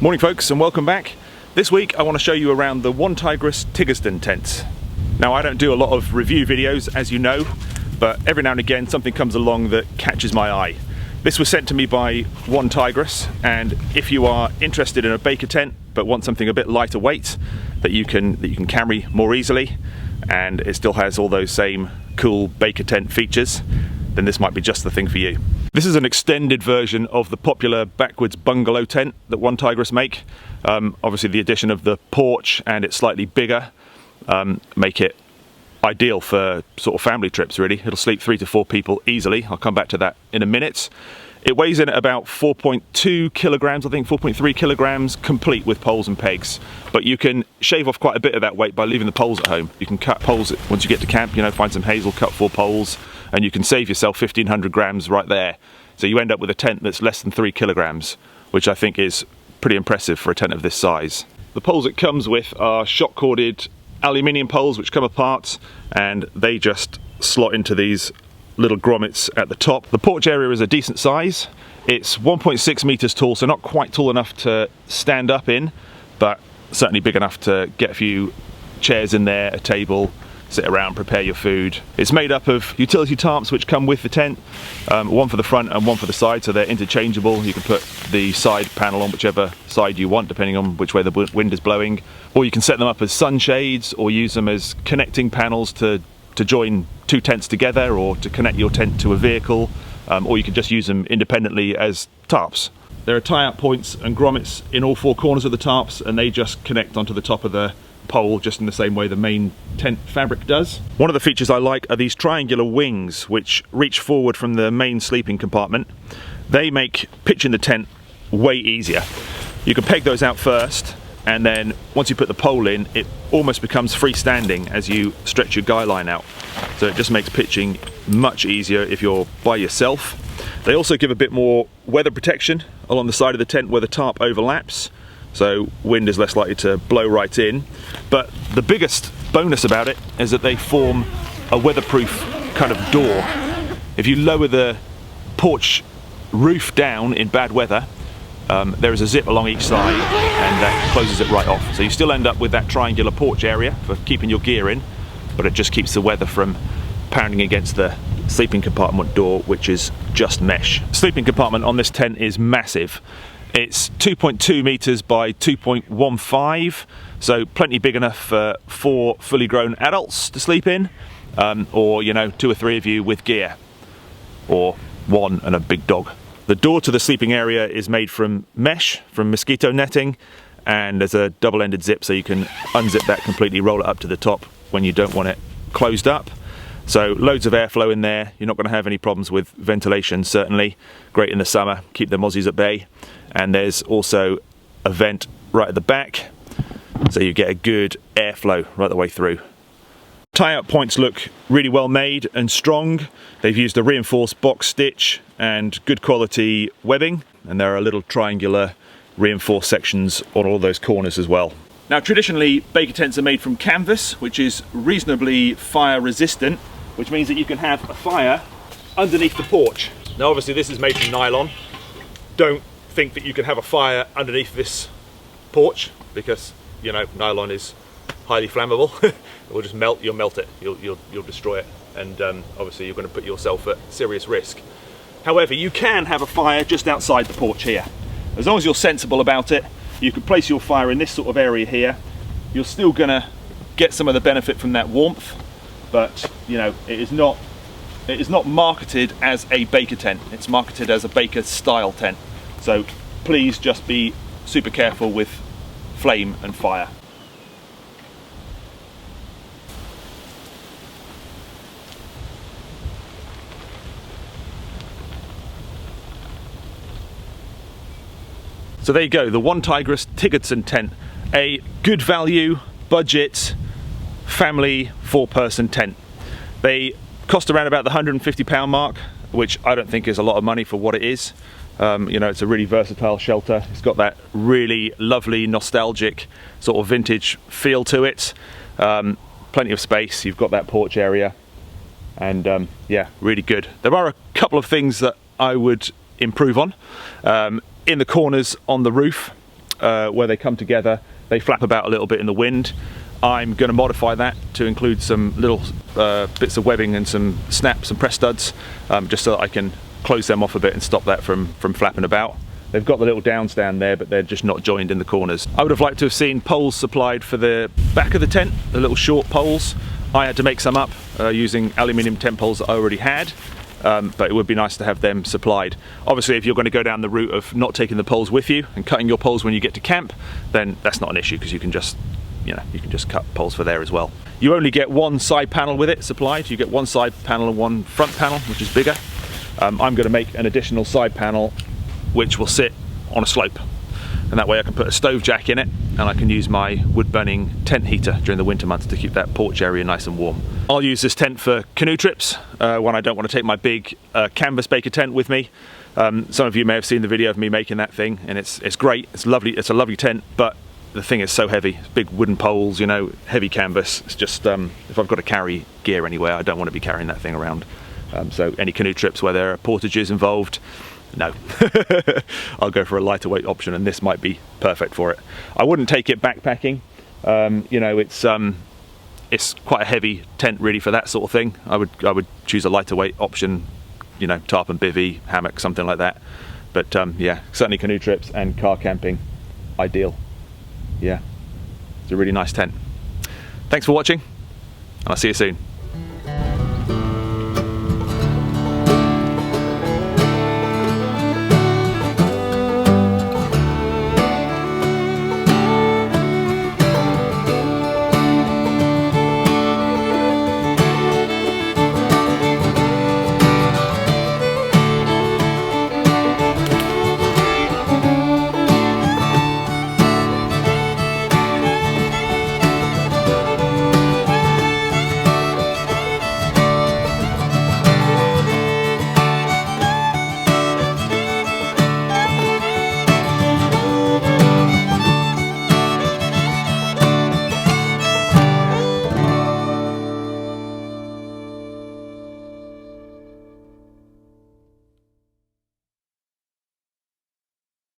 Morning folks, and welcome back. This week I want to show you around the OneTigris Tigersden tent. Now, I don't do a lot of review videos, as you know, but every now and again something comes along that catches my eye. This was sent to me by OneTigris, and if you are interested in a baker tent but want something a bit lighter weight that you can carry more easily, and it still has all those same cool baker tent features, then this might be just the thing for you. This is an extended version of the popular backwards bungalow tent that OneTigris make. Obviously the addition of the porch and it's slightly bigger make it ideal for sort of family trips really. It'll sleep 3 to 4 people easily. I'll come back to that in a minute. It weighs in at about 4.2 kilograms, I think 4.3 kilograms, complete with poles and pegs. But you can shave off quite a bit of that weight by leaving the poles at home. You can cut poles once you get to camp, you know, find some hazel, cut 4 poles, and you can save yourself 1,500 grams right there. So you end up with a tent that's less than 3 kilograms, which I think is pretty impressive for a tent of this size. The poles it comes with are shock corded aluminium poles which come apart, and they just slot into these little grommets at the top. The porch area is a decent size. It's 1.6 meters tall, so not quite tall enough to stand up in, but certainly big enough to get a few chairs in there, a table, sit around, prepare your food. It's made up of utility tarps which come with the tent, one for the front and one for the side, so they're interchangeable. You can put the side panel on whichever side you want, depending on which way the wind is blowing, or you can set them up as sunshades or use them as connecting panels to join 2 tents together, or to connect your tent to a vehicle, or you can just use them independently as tarps. There are tie-up points and grommets in all 4 corners of the tarps, and they just connect onto the top of the pole just in the same way the main tent fabric does. One of the features I like are these triangular wings which reach forward from the main sleeping compartment. They make pitching the tent way easier. You can peg those out first, and then once you put the pole in, it almost becomes freestanding as you stretch your guy line out. So it just makes pitching much easier if you're by yourself. They also give a bit more weather protection along the side of the tent where the tarp overlaps, so wind is less likely to blow right in. But the biggest bonus about it is that they form a weatherproof kind of door. If you lower the porch roof down in bad weather, there is a zip along each side, and that closes it right off. So you still end up with that triangular porch area for keeping your gear in, but it just keeps the weather from pounding against the sleeping compartment door, which is just mesh. The sleeping compartment on this tent is massive. It's 2.2 meters by 2.15, so plenty big enough for 4 fully grown adults to sleep in, or, you know, 2 or 3 of you with gear, or 1 and a big dog. The door to the sleeping area is made from mesh, from mosquito netting, and there's a double-ended zip so you can unzip that completely, roll it up to the top when you don't want it closed up. So loads of airflow in there. You're not going to have any problems with ventilation, certainly. Great in the summer, keep the mozzies at bay. And there's also a vent right at the back, so you get a good airflow right the way through. Tie-up points look really well made and strong. They've used a reinforced box stitch and good quality webbing, and there are little triangular reinforced sections on all those corners as well. Now, traditionally baker tents are made from canvas, which is reasonably fire resistant, which means that you can have a fire underneath the porch. Now obviously this is made from nylon. Don't think that you can have a fire underneath this porch, because, you know, nylon is highly flammable. It will just melt. You'll melt it, you'll destroy it, and obviously you're going to put yourself at serious risk. However, you can have a fire just outside the porch here. As long as you're sensible about it, you could place your fire in this sort of area here. You're still going to get some of the benefit from that warmth, but, you know, it is not marketed as a baker tent. It's marketed as a baker style tent. So please just be super careful with flame and fire. So there you go, the OneTigris Tigersden tent. A good value, budget, family 4-person tent. They cost around about the £150 mark, which I don't think is a lot of money for what it is. You know, it's a really versatile shelter. It's got that really lovely, nostalgic sort of vintage feel to it. Plenty of space. You've got that porch area, and yeah, really good. There are a couple of things that I would improve on. In the corners on the roof, where they come together, they flap about a little bit in the wind. I'm going to modify that to include some little bits of webbing and some snaps and press studs, just so that I can close them off a bit and stop that from flapping about. They've got the little downs down there, but they're just not joined in the corners. I would have liked to have seen poles supplied for the back of the tent, the little short poles. I had to make some up using aluminium tent poles that I already had, but it would be nice to have them supplied. Obviously, if you're going to go down the route of not taking the poles with you and cutting your poles when you get to camp, then that's not an issue, because you can just cut poles for there as well. You only get one side panel with it supplied. You get one side panel and one front panel, which is bigger. I'm going to make an additional side panel which will sit on a slope, and that way I can put a stove jack in it, and I can use my wood burning tent heater during the winter months to keep that porch area nice and warm. I'll use this tent for canoe trips when I don't want to take my big canvas baker tent with me. Some of you may have seen the video of me making that thing, and it's great. It's lovely. It's a lovely tent, but the thing is so heavy. It's big wooden poles, you know, heavy canvas. It's just if I've got to carry gear anywhere, I don't want to be carrying that thing around. So any canoe trips where there are portages involved, no. I'll go for a lighter weight option, and this might be perfect for it. I wouldn't take it backpacking. You know, it's quite a heavy tent really for that sort of thing. I would choose a lighter weight option, you know, tarp and bivvy, hammock, something like that. But yeah, certainly canoe trips and car camping, ideal. Yeah, it's a really nice tent. Thanks for watching, and I'll see you soon.